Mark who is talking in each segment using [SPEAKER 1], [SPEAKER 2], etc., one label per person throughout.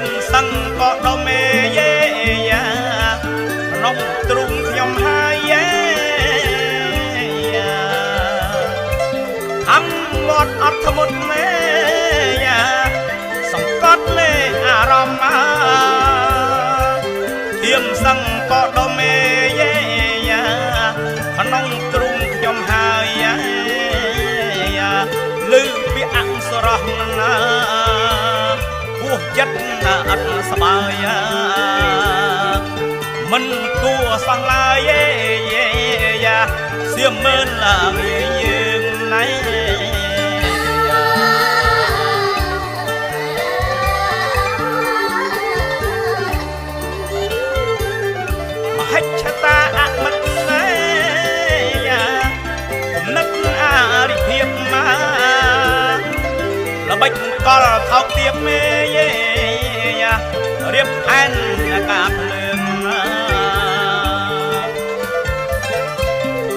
[SPEAKER 1] មសឹងក៏ដុំយេយ៉ាក្នុងទ្រូងខ្ញុំហើយយេអំវត្តអត់ធ្មត់មេយ៉ាសង្កត់លេអារម្មណ៍ធៀមសឹងក៏ដុំយេយ៉ាក្នុងទ្រូងខ្ញុំហើយយ៉ាលឺពាក្យអក្សរណាពោះចិត្តអត់សបាយមិនគួរសង្លាយយ៉ាសៀមមើលឡាយើងណៃមហិច្ឆតាអមិតណែយ៉ាគំនិតអារិភាពមកល្បិចកលថោកទៀបមេយេយ៉ារៀបអានកាភ្លើង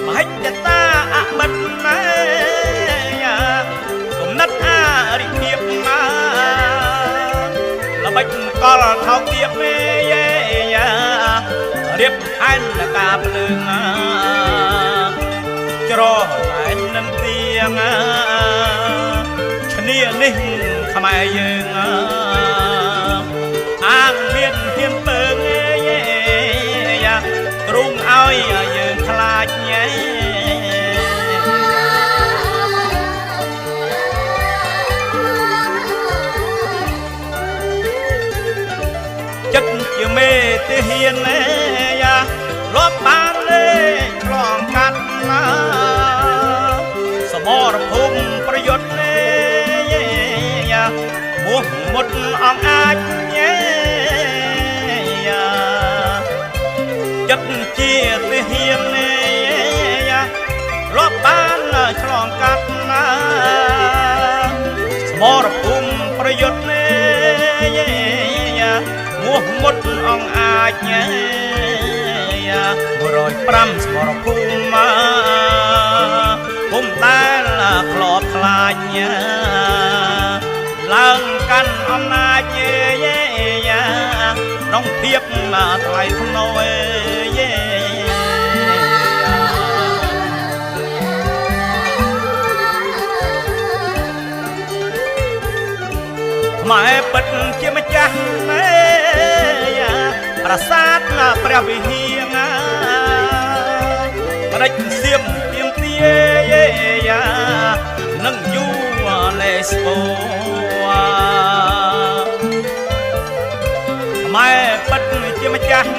[SPEAKER 1] មហិច្ឆតាអមិតណែយ៉ាគំនិតអារិភាពមកល្បិចកលថោកទៀបមេយេយ៉ារៀបអានកាភ្លើងច្រឡែងនឹងទៀងនេះខ្មែរយើងអាងមានហ៊ានពើងយ៉ាទ្រូងឲ្យយើងខ្លាចញ៉ៃចិត្តជាមេទាហានយ៉ាលបបានលេឆ្លងកាត់ណាសមរភូមិប្រយុទ្ធមុខមុតអងអាចញ៉ែចិត្តជាទាហានរាប់បានឆ្លងកាត់ណាសមរភូមិប្រយុទ្ធមុខមុតអងអាចញ៉ែ105សមរភូមិពុំដែលក្លបខ្លាចឡើងកាន់អំណាចយេយ៉ាក្នុងភាពថ្លៃថ្នូរយេខ្មែរពិតជាម្ចាស់យ៉ាប្រាសាទព្រះវិហារប្រដេចសៀមទៀមទាយេយ៉ានឹងយូលេស្កូខ្មែរពិតជាម្ចាស់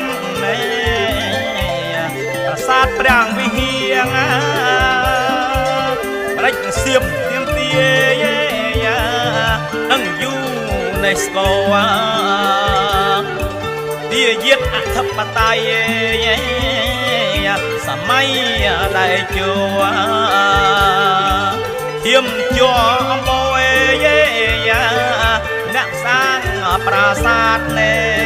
[SPEAKER 1] ប្រាសាទព្រះវិហារប្រដេចសៀមទៀមទាយ៉ានឹងយូលេស្កូទាយាទអធិបតេយ្យសម័យដែលជួធៀមជួអំបូយយ៉ាអ្នកសាងប្រាសាទនេ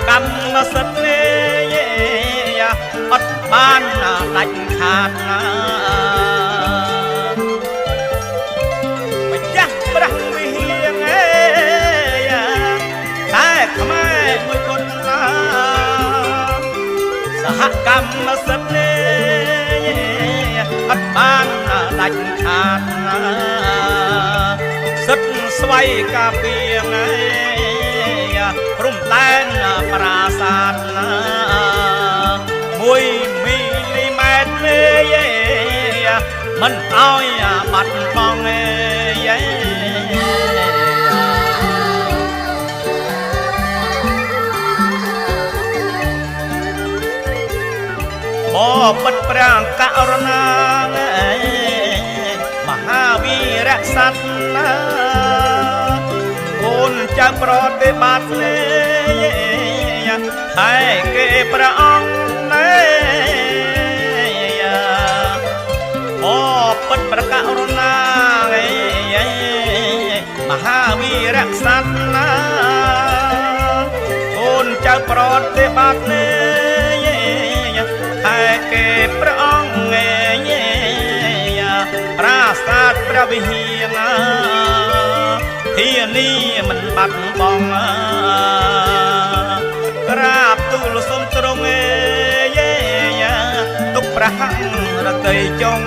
[SPEAKER 1] កម្មសិទ្ធិអត់បានដាច់ខាតណាម្ចាស់ព្រះវិហារតែខ្មែរមួយគត់ណា សហកម្មសិទ្ធិអត់បានដាច់ខាតសិទ្ធិស្វ័យការពារព្រំដែនប្រាសាទ1 មីលីម៉ែត្រមិនឲ្យបាត់បង់បបិទ្ធព្រះករុណាមហាវីរក្សត្រកូនចៅប្រតិបត្តិតែគេព្រះអង្គបបិទ្ធព្រះករុណាមហាវីរក្សត្រកូនចៅប្រតិបត្តិតែគេព្រះអង្គប្រាសាទព្រះវិហារធានីមិនបាត់បង់ក្រាបទូលសុំទ្រង់ទុកប្រហាំងរតីចុង